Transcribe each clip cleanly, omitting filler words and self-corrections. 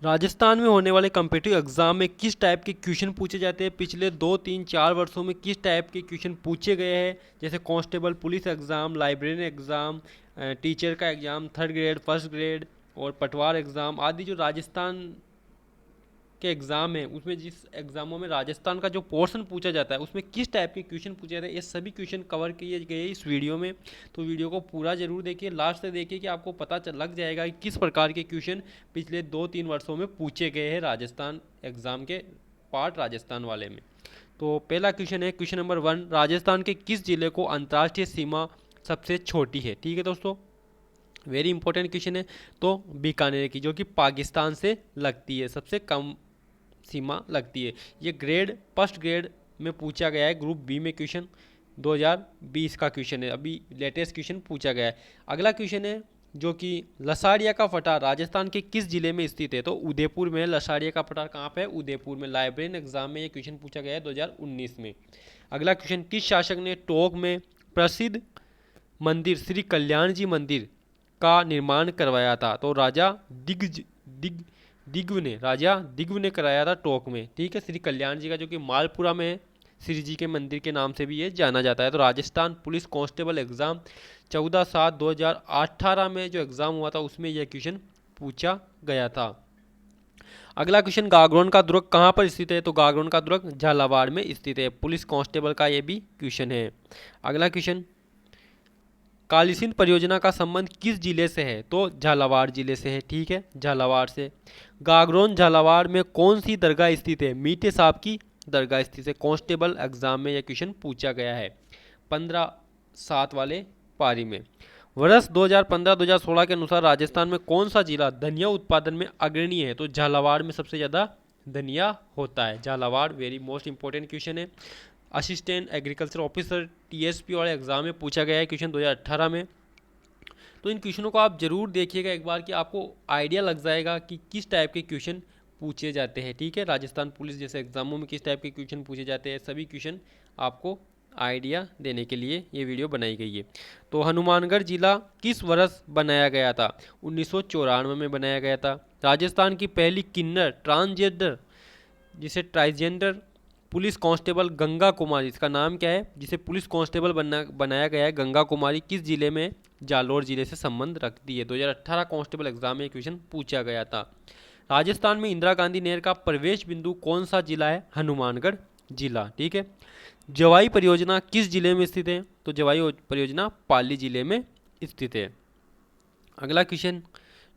राजस्थान में होने वाले कम्पिटिटिव एग्जाम में किस टाइप के क्वेश्चन पूछे जाते हैं, पिछले 2 3 4 वर्षों में किस टाइप के क्वेश्चन पूछे गए हैं, जैसे constable police exam, librarian exam, teacher का exam, 3rd grade, 1st grade और पटवार एग्ज़ाम आदि जो राजस्थान के एग्ज़ाम है उसमें जिस एग्ज़ामों में राजस्थान का जो पोर्शन पूछा जाता है उसमें किस टाइप के क्वेश्चन पूछे जाते हैं, ये सभी क्वेश्चन कवर किए गए इस वीडियो में। तो वीडियो को पूरा जरूर देखिए, लास्ट तक देखिए कि आपको पता लग जाएगा कि किस प्रकार के क्वेश्चन पिछले 2 3 वर्षों में पूछे गए हैं राजस्थान एग्ज़ाम के पार्ट राजस्थान वाले में। तो पहला क्वेश्चन है, क्वेश्चन नंबर 1, राजस्थान के किस जिले को अंतर्राष्ट्रीय सीमा सबसे छोटी है। ठीक है दोस्तों, वेरी इंपॉर्टेंट क्वेश्चन है। तो बीकानेर की, जो कि पाकिस्तान से लगती है, सबसे कम सीमा लगती है। ये ग्रेड 1st ग्रेड में पूछा गया है, ग्रुप बी में क्वेश्चन 2020 का क्वेश्चन है, अभी लेटेस्ट क्वेश्चन पूछा गया है। अगला क्वेश्चन है जो कि लसाड़िया का पठार राजस्थान के किस जिले में स्थित है। तो उदयपुर में लसाड़िया का पठार कहाँ पे है, उदयपुर में। लाइब्रेरियन एग्जाम में ये क्वेश्चन पूछा गया है 2019 में। अगला क्वेश्चन, किस शासक ने टोंक में प्रसिद्ध मंदिर श्री कल्याण जी मंदिर का निर्माण करवाया था। तो राजा दिग्व ने कराया था टोंक में। ठीक है, श्री कल्याण जी का, जो कि मालपुरा में है, श्री जी के मंदिर के नाम से भी ये जाना जाता है। तो राजस्थान पुलिस कांस्टेबल एग्जाम 14/7/2018 में जो एग्जाम हुआ था उसमें यह क्वेश्चन पूछा गया था। अगला क्वेश्चन, गागरोन का दुर्ग कहाँ पर स्थित है। तो गागरोन का दुर्ग झालावाड़ में स्थित है, पुलिस कांस्टेबल का ये भी क्वेश्चन है। अगला क्वेश्चन, कालीसिंध परियोजना का संबंध किस जिले से है। तो झालावाड़ जिले से है। ठीक है, झालावाड़ से। गागरोन झालावाड़ में कौन सी दरगाह स्थित है। मीठे साहब की दरगाह स्थित है। कांस्टेबल एग्जाम में यह क्वेश्चन पूछा गया है 15/7 वाले पारी में। वर्ष 2015-2016 के अनुसार राजस्थान में कौन सा जिला धनिया उत्पादन में अग्रणी है। तो झालावाड़ में सबसे ज़्यादा धनिया होता है, Jhalawar. Very most important question है। असिस्टेंट एग्रीकल्चर ऑफिसर टीएसपी वाले एग्जाम में पूछा गया है क्वेश्चन 2018 में। तो इन क्वेश्चनों को आप जरूर देखिएगा एक बार कि आपको आइडिया लग जाएगा कि किस टाइप के क्वेश्चन पूछे जाते हैं। ठीक है, राजस्थान पुलिस जैसे एग्जामों में किस टाइप के क्वेश्चन पूछे जाते हैं, सभी क्वेश्चन आपको आइडिया देने के लिए ये वीडियो बनाई गई है। तो हनुमानगढ़ जिला किस वर्ष बनाया गया था। 1994 में बनाया गया था। राजस्थान की पहली किन्नर ट्रांसजेंडर, जिसे ट्रांसजेंडर पुलिस कांस्टेबल गंगा कुमारी, इसका नाम क्या है, जिसे पुलिस कांस्टेबल बनाया गया है, गंगा कुमारी, किस जिले में, जालोर जिले से संबंध रखती है। 2018 कांस्टेबल एग्जाम में क्वेश्चन पूछा गया था। राजस्थान में इंदिरा गांधी नहर का प्रवेश बिंदु कौन सा जिला है। हनुमानगढ़ जिला। ठीक है, जवाई परियोजना किस जिले में स्थित है। तो जवाई परियोजना पाली जिले में स्थित है। अगला क्वेश्चन,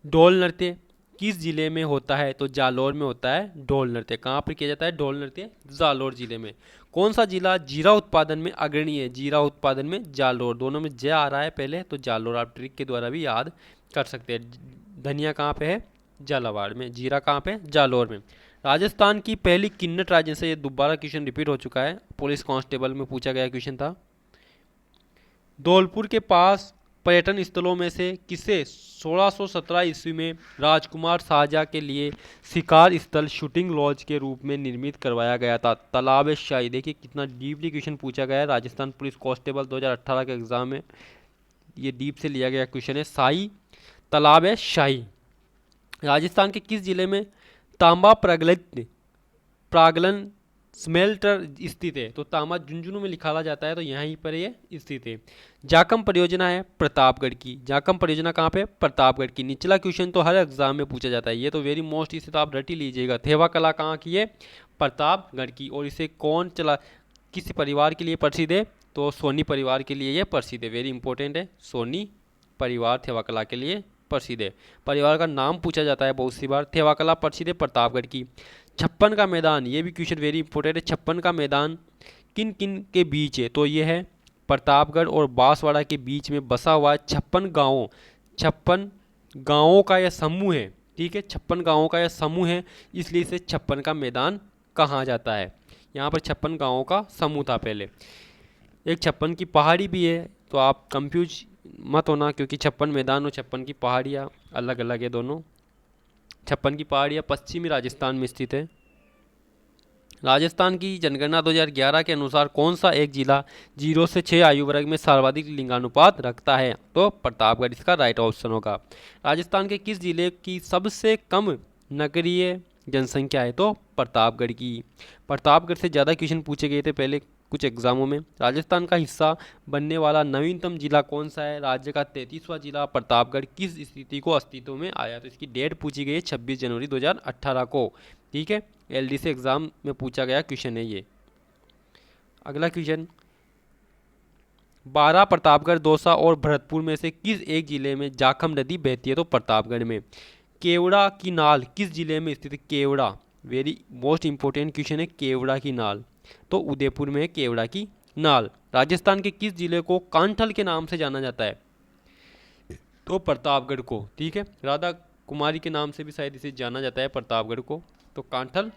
ढोल नृत्य किस जिले में होता है। तो जालोर में होता है ढोल नृत्य। कहाँ पर किया जाता है ढोल नृत्य, जालोर जिले में। कौन सा जिला जीरा उत्पादन में अग्रणी है। जीरा उत्पादन में जालोर, दोनों में ज आ रहा है पहले, तो जालोर आप ट्रिक के द्वारा भी याद कर सकते हैं। धनिया कहाँ पे है, झालावाड़ में। जीरा कहाँ पे, जालोर में। राजस्थान की पहली किन्नर राज्य से, ये दोबारा क्वेश्चन रिपीट हो चुका है, पुलिस कांस्टेबल में पूछा गया क्वेश्चन था। धौलपुर के पास पर्यटन स्थलों में से किसे 1617 ईस्वी में राजकुमार शाहजहाँ के लिए शिकार स्थल शूटिंग लॉज के रूप में निर्मित करवाया गया था। तालाब शाही। देखिए कितना डीपली क्वेश्चन पूछा गया है राजस्थान पुलिस कांस्टेबल 2018 के एग्जाम में, ये डीप से लिया गया क्वेश्चन है। शाही तालाब है शाही। राजस्थान के किस जिले में तांबा प्रागलन स्मेल्टर स्थित है। तो तांबा झुंझुनू में निकाला जाता है, तो यहीं पर ये स्थित है। जाकम परियोजना है प्रतापगढ़ की। जाकम परियोजना कहाँ पे, प्रतापगढ़ की। निचला क्वेश्चन तो हर एग्जाम में पूछा जाता है, ये तो वेरी मोस्ट, इसे तो आप रट ही लीजिएगा। थेवा कला कहाँ की है, प्रतापगढ़ की। और इसे कौन चला, किस परिवार के लिए प्रसिद्ध है। तो सोनी परिवार के लिए ये प्रसिद्ध है, वेरी इंपॉर्टेंट है। सोनी परिवार थेवा कला के लिए प्रसिद्ध है। परिवार का नाम पूछा जाता है बहुत सी बार। थेवा कला प्रसिद्ध है प्रतापगढ़ की। छप्पन का मैदान, ये भी क्वेश्चन वेरी इंपॉर्टेंट है। छप्पन का मैदान किन किन के बीच है। तो ये है प्रतापगढ़ और बांसवाड़ा के बीच में बसा हुआ है। 56 गाँवों का यह समूह है। ठीक है, 56 गाँवों का यह समूह है, इसलिए इसे छप्पन का मैदान कहा जाता है। यहाँ पर 56 गाँवों का समूह था पहले। एक 56 की पहाड़ी भी है, तो आप कंफ्यूज मत होना, क्योंकि 56 मैदान और 56 की पहाड़ियाँ अलग अलग है दोनों। 56 की पहाड़ियाँ पश्चिमी राजस्थान में स्थित है। राजस्थान की जनगणना 2011 के अनुसार कौन सा एक जिला 0 से 6 आयु वर्ग में सर्वाधिक लिंगानुपात रखता है। तो प्रतापगढ़ इसका राइट ऑप्शन होगा। राजस्थान के किस जिले की सबसे कम नगरीय जनसंख्या है तो प्रतापगढ़ की। प्रतापगढ़ से ज़्यादा क्वेश्चन पूछे गए थे पहले कुछ एग्जामों में। राजस्थान का हिस्सा बनने वाला नवीनतम जिला कौन सा है? राज्य का 33वां जिला प्रतापगढ़ किस स्थिति को अस्तित्व में आया? तो इसकी डेट पूछी गई है 26 जनवरी 2018 को। ठीक है, एलडीसी एग्जाम में पूछा गया क्वेश्चन है ये। अगला क्वेश्चन, 12 प्रतापगढ़, दौसा और भरतपुर में से किस एक जिले में जाखम नदी बहती है? तो प्रतापगढ़ में। केवड़ा की नाल किस जिले में स्थित है? केवड़ा, वेरी मोस्ट इंपॉर्टेंट क्वेश्चन है। केवड़ा की नाल तो उदयपुर में है केवड़ा की नाल। राजस्थान के किस जिले को कांठल के नाम से जाना जाता है? तो प्रतापगढ़ को। ठीक है, राधा कुमारी के नाम से भी शायद इसे जाना जाता है प्रतापगढ़ को। तो कांठल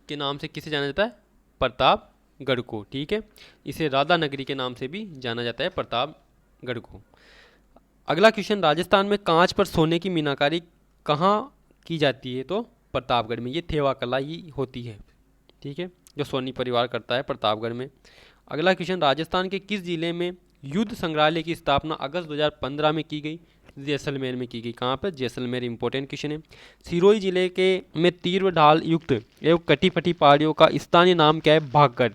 के नाम से किसे जाना जाता है? प्रतापगढ़ को। ठीक है, इसे राधा नगरी के नाम से भी जाना जाता है प्रतापगढ़ को। अगला क्वेश्चन, राजस्थान में कांच पर सोने की मीनाकारी कहाँ की जाती है? तो प्रतापगढ़ में। ये थेवा कला ही होती है। ठीक है, जो सोनी परिवार करता है प्रतापगढ़ में। अगला क्वेश्चन, राजस्थान के किस जिले में युद्ध संग्रहालय की स्थापना अगस्त 2015 में की गई? जैसलमेर में की गई। कहाँ पर? जैसलमेर। इंपॉर्टेंट क्वेश्चन है। सिरोही जिले के में तीव्र ढाल युक्त एवं कटी फटी पहाड़ियों का स्थानीय नाम क्या है? भागगढ़।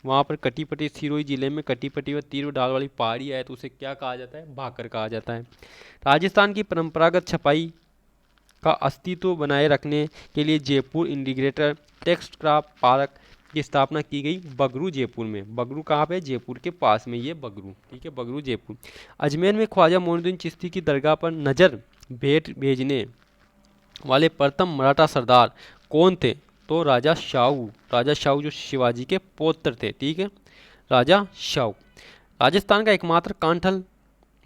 वहाँ पर कटी फटी, सिरोही जिले में कटी फटी व तीव्र ढाल वाली पहाड़ी है तो उसे क्या कहा जाता है? भागगढ़ कहा जाता है। राजस्थान की परंपरागत छपाई का अस्तित्व बनाए रखने के लिए Jaipur integrated text craft park की स्थापना की गई बगरू, जयपुर में। बगरू कहाँ पे? जयपुर के पास में ये बगरू। ठीक है, बगरू जयपुर। अजमेर में ख्वाजा मोइनुद्दीन चिश्ती की दरगाह पर नजर भेंट भेजने वाले प्रथम मराठा सरदार कौन थे? तो राजा शाहू। राजा शाहू जो शिवाजी के पौत्र थे। ठीक है, राजा शाहू। राजस्थान का एकमात्र कांठल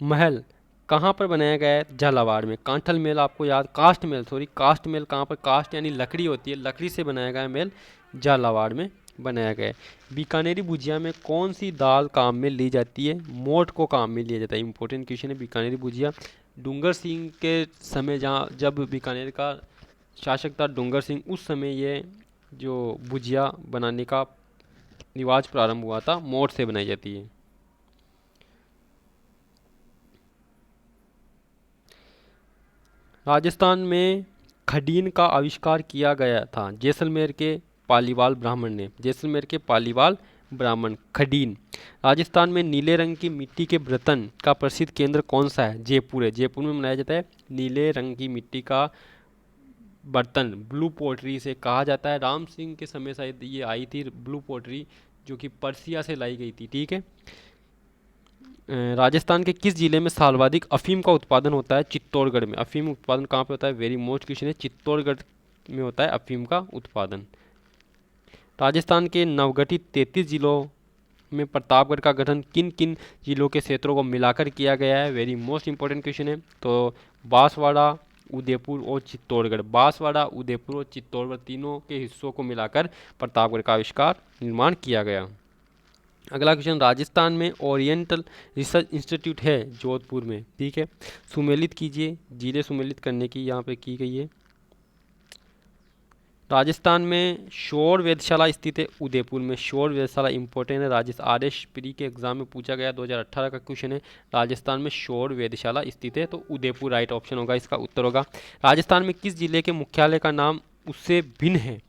महल कहाँ पर बनाया गया है? झालावाड़ में। कांठल महल आपको याद, कास्ट महल, सॉरी कास्ट महल कहाँ पर? कास्ट यानी लकड़ी होती है, लकड़ी से बनाया गया महल झालावाड़ में बनाया गया है। बीकानेरी भुजिया में कौन सी दाल काम में ली जाती है? मोठ को काम में लिया जाता है। इंपॉर्टेंट क्वेश्चन है बीकानेरी भुजिया। डूंगर सिंह के समय, जहाँ जब बीकानेर का शासक था डूंगर सिंह, उस समय ये जो भुजिया बनाने का रिवाज प्रारंभ हुआ था, मोठ से बनाई जाती है। राजस्थान में खडीन का आविष्कार किया गया था जैसलमेर के पालीवाल ब्राह्मण ने। जैसलमेर के पालीवाल ब्राह्मण। खडीन। राजस्थान में नीले रंग की मिट्टी के बर्तन का प्रसिद्ध केंद्र कौन सा है? जयपुर है। जयपुर में मनाया जाता है नीले रंग की मिट्टी का बर्तन, ब्लू पोट्री से कहा जाता है। राम सिंह के समय शायद ये आई थी ब्लू पोट्री, जो कि पर्सिया से लाई गई थी। ठीक है, राजस्थान के किस जिले में सर्वाधिक अफीम का उत्पादन होता है? चित्तौड़गढ़ में। अफीम उत्पादन कहाँ पे होता है? वेरी मोस्ट क्वेश्चन है। चित्तौड़गढ़ में होता है अफीम का उत्पादन। राजस्थान के नवगठित 33 जिलों में प्रतापगढ़ का गठन किन किन जिलों के क्षेत्रों को मिलाकर किया गया है? वेरी मोस्ट इंपॉर्टेंट क्वेश्चन है। तो बांसवाड़ा, उदयपुर और चित्तौड़गढ़। बांसवाड़ा, उदयपुर और चित्तौड़गढ़ तीनों के हिस्सों को मिलाकर प्रतापगढ़ का आविष्कार निर्माण किया गया। अगला क्वेश्चन, राजस्थान में ओरिएंटल रिसर्च इंस्टीट्यूट है जोधपुर में। ठीक है, सुमेलित कीजिए। जिले सुमेलित करने की यहाँ पे की गई है। राजस्थान में शोर वेधशाला स्थित है उदयपुर में। शोर वेधशाला इंपॉर्टेंट है। राजस्थान आरएस प्री के एग्जाम में पूछा गया 2018 का क्वेश्चन है। राजस्थान में शोर वेधशाला स्थित है तो उदयपुर राइट ऑप्शन होगा, इसका उत्तर होगा। राजस्थान में किस जिले के मुख्यालय का नाम उससे भिन्न है?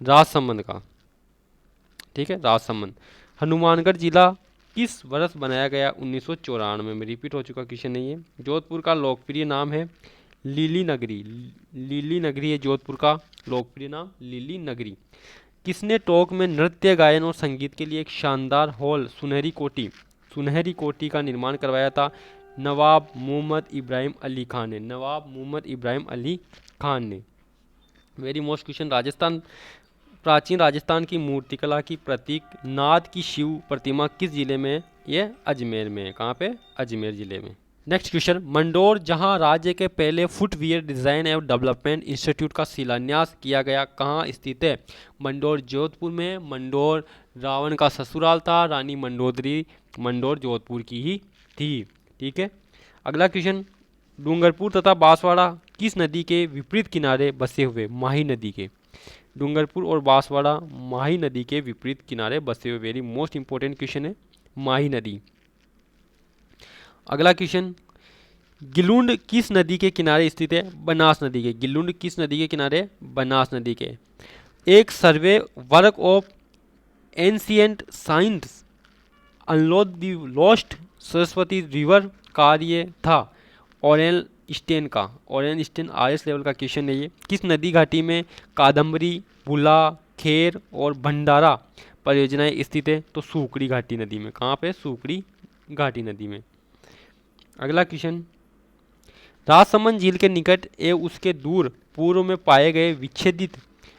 राजसमंद का। ठीक है, राजसमंद। हनुमानगढ़ जिला किस वर्ष बनाया गया? 1994 में। रिपीट हो चुका क्वेश्चन नहीं है। जोधपुर का लोकप्रिय नाम है लीली नगरी। लीली नगरी है जोधपुर का लोकप्रिय नाम, लीली नगरी। किसने टोंक में नृत्य, गायन और संगीत के लिए एक शानदार हॉल सुनहरी कोठी का निर्माण करवाया था? नवाब मोहम्मद इब्राहिम अली खान ने। नवाब मोहम्मद इब्राहिम अली खान ने। वेरी मोस्ट क्वेश्चन, प्राचीन राजस्थान की मूर्तिकला की प्रतीक नाद की शिव प्रतिमा किस जिले में? ये अजमेर में। कहाँ पे? अजमेर जिले में। नेक्स्ट क्वेश्चन, मंडोर जहां राज्य के पहले फुटवियर डिजाइन एवं डेवलपमेंट इंस्टीट्यूट का शिलान्यास किया गया, कहाँ स्थित है? मंडोर जोधपुर में। मंडोर रावण का ससुराल था। रानी मंडोदरी मंडोर जोधपुर की ही थी। ठीक है, अगला क्वेश्चन, डूंगरपुर तथा बांसवाड़ा किस नदी के विपरीत किनारे बसे हुए? माही नदी के। डूंगरपुर और बांसवाड़ा माही नदी के विपरीत किनारे बसे हुए। वेरी मोस्ट इंपॉर्टेंट क्वेश्चन है, माही नदी। अगला क्वेश्चन, गिलुंड किस नदी के किनारे स्थित है? बनास नदी के। गिलुंड किस नदी के किनारे? बनास नदी के। एक survey work of ancient science unload the lost Saraswati river कार्य था ओरेल स्टेन का। ओरेल स्टेन आरएस लेवल का क्वेश्चन है ये। किस नदी घाटी में कादम्बरी, बुला, खेर और भंडारा परियोजनाएं स्थित है? तो सूकड़ी घाटी नदी में। कहाँ पे? सूकड़ी घाटी नदी में। अगला क्वेश्चन, राजसमंद झील के निकट एवं उसके दूर पूर्व में पाए गए विच्छेदित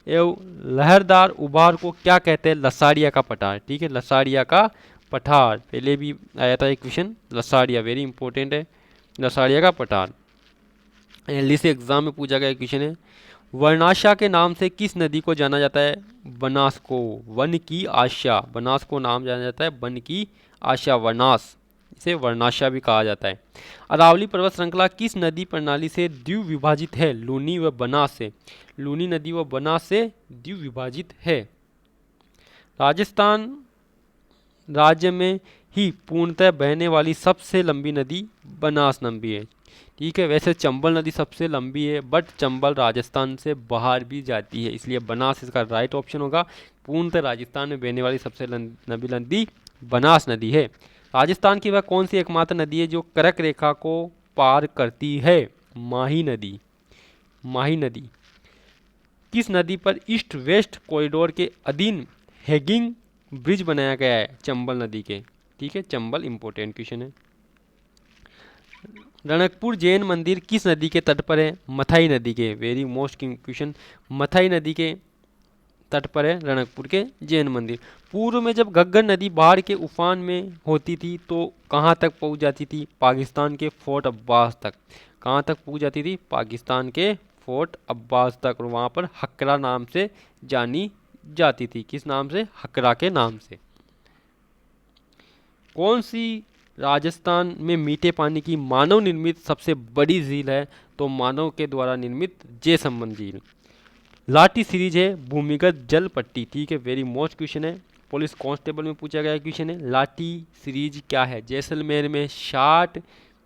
एवं लहरदार उभार को क्या कहते हैं? लसाड़िया का पठार। ठीक है, लसाड़िया का पठार। पहले भी आया था एक क्वेश्चन, लसाड़िया वेरी इंपॉर्टेंट है, लसाड़िया का पठार। दिल्ली से एग्जाम में पूछा गया क्वेश्चन है, वर्णाशा के नाम से किस नदी को जाना जाता है? बनास को। वन की आशा, बनास को नाम जाना जाता है वन की आशा, वनास, इसे वर्णाशा भी कहा जाता है। अरावली पर्वत श्रृंखला किस नदी प्रणाली से द्विविभाजित है? लूनी व बनास से। लूनी नदी व बनास से द्विविभाजित है। राजस्थान राज्य में ही पूर्णतः बहने वाली सबसे लंबी नदी बनास नदी है। ठीक है, वैसे चंबल नदी सबसे लंबी है, बट चंबल राजस्थान से बाहर भी जाती है, इसलिए बनास इसका राइट ऑप्शन होगा। पूर्णतः राजस्थान में बहने वाली सबसे लंबी नदी बनास नदी है। राजस्थान की वह कौन सी एकमात्र नदी है जो कर्क रेखा को पार करती है? माही नदी। माही नदी। किस नदी पर ईस्ट वेस्ट कॉरिडोर के अधीन हैगिंग ब्रिज बनाया गया है? चंबल नदी के। ठीक है, चंबल इंपॉर्टेंट क्वेश्चन है। रणकपुर जैन मंदिर किस नदी के तट पर है? मथाई नदी के। वेरी मोस्ट क्वेश्चन, मथाई नदी के तट पर है रणकपुर के जैन मंदिर। पूर्व में जब घग्गर नदी बाढ़ के उफान में होती थी तो कहाँ तक पहुँच जाती थी? पाकिस्तान के फोर्ट अब्बास तक। कहाँ तक पहुँच जाती थी? पाकिस्तान के फोर्ट अब्बास तक, और वहाँ पर हकरा नाम से जानी जाती थी। किस नाम से? हकरा के नाम से। कौन सी राजस्थान में मीठे पानी की मानव निर्मित सबसे बड़ी झील है? तो मानव के द्वारा निर्मित जयसमंद झील। लाठी सीरीज है भूमिगत जल पट्टी। ठीक है, वेरी मोस्ट क्वेश्चन है, पुलिस कांस्टेबल में पूछा गया क्वेश्चन है। लाठी सीरीज क्या है? जैसलमेर में 60,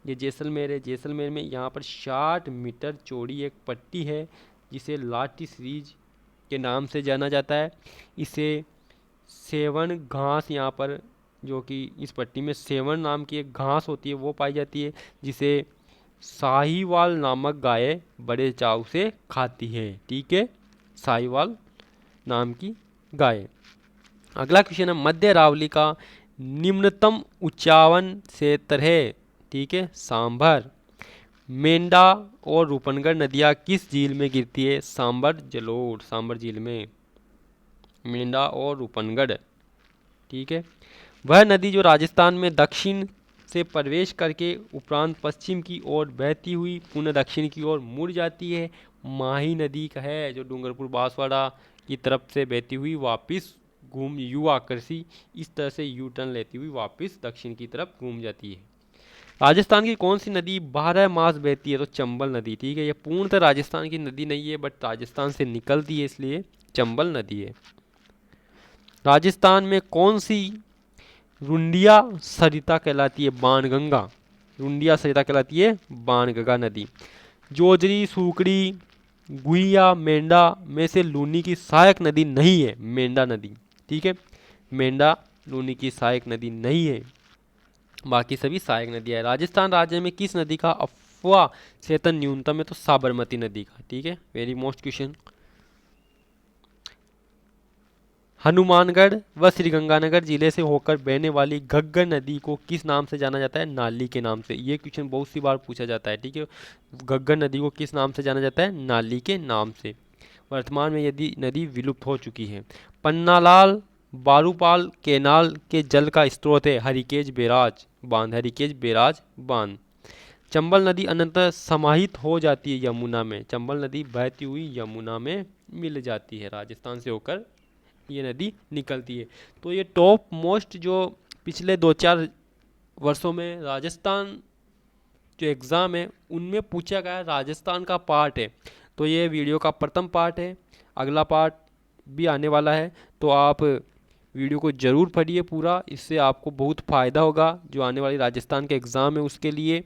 ये जैसलमेर है, जैसलमेर में यहाँ पर 60 मीटर चौड़ी एक पट्टी है जिसे लाठी सीरीज के नाम से जाना जाता है। इसे सेवन घास, यहाँ पर जो कि इस पट्टी में सेवन नाम की एक घास होती है वो पाई जाती है, जिसे साहीवाल नामक गाय बड़े चाव से खाती है। ठीक है, साहीवाल नाम की गाय। अगला क्वेश्चन है, मध्य अरावली का निम्नतम उच्चावन क्षेत्र है? ठीक है, सांभर। मेंढा और रूपनगढ़ नदियाँ किस झील में गिरती है? सांभर जलोढ़, सांभर झील में मेंढा और रूपनगढ़। ठीक है, वह नदी जो राजस्थान में दक्षिण से प्रवेश करके उपरांत पश्चिम की ओर बहती हुई पुनः दक्षिण की ओर मुड़ जाती है, माही नदी का है, जो डूंगरपुर बांसवाड़ा की तरफ से बहती हुई वापस घूम यू आकर्षी इस तरह से यू टर्न लेती हुई वापस दक्षिण की तरफ घूम जाती है। राजस्थान की कौन सी नदी 12 मास बहती है? तो चंबल नदी। ठीक है, ये पूर्णतः राजस्थान की नदी नहीं है, बट राजस्थान से निकलती है, इसलिए चंबल नदी है। राजस्थान में कौन सी रुंडिया सरिता कहलाती है? बाणगंगा। रुंडिया सरिता कहलाती है बाणगंगा नदी। जोजरी, सूकड़ी, गुहिया, मेंढा में से लूनी की सहायक नदी नहीं है? मेंढा नदी। ठीक है, मेंढा लूनी की सहायक नदी नहीं है, बाकी सभी सहायक नदियाँ है। राजस्थान राज्य में किस नदी का अफवाह क्षेत्र न्यूनतम है? तो साबरमती नदी का। ठीक है, वेरी मोस्ट क्वेश्चन। हनुमानगढ़ व श्रीगंगानगर जिले से होकर बहने वाली घग्गर नदी को किस नाम से जाना जाता है? नाली के नाम से। ये क्वेश्चन बहुत सी बार पूछा जाता है। ठीक है, घग्गर नदी को किस नाम से जाना जाता है? नाली के नाम से। वर्तमान में यदि नदी विलुप्त हो चुकी है। पन्नालाल बारूपाल केनाल के जल का स्रोत है हरिकेज बैराज बांध। हरिकेज बैराज बांध। चंबल नदी अनंततः समाहित हो जाती है यमुना में। चंबल नदी बहती हुई यमुना में मिल जाती है, राजस्थान से होकर ये नदी निकलती है। तो ये टॉप मोस्ट जो पिछले 2-4 वर्षों में राजस्थान जो एग्ज़ाम है उनमें पूछा गया राजस्थान का पार्ट है। तो ये वीडियो का प्रथम पार्ट है, अगला पार्ट भी आने वाला है, तो आप वीडियो को ज़रूर पढ़िए पूरा, इससे आपको बहुत फ़ायदा होगा जो आने वाली राजस्थान के एग्ज़ाम है उसके लिए।